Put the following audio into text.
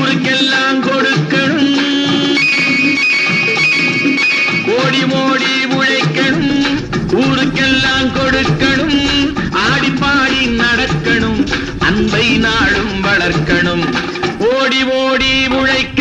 ஊருக்கெல்லாம் கொடுக்கணும், ஓடி ஓடி உழைக்கணும், ஊருக்கெல்லாம் கொடுக்கணும், ஆடி பாடி நடக்கணும், அன்பை நாடும் வளர்க்கணும், ஓடி ஓடி உழைக்க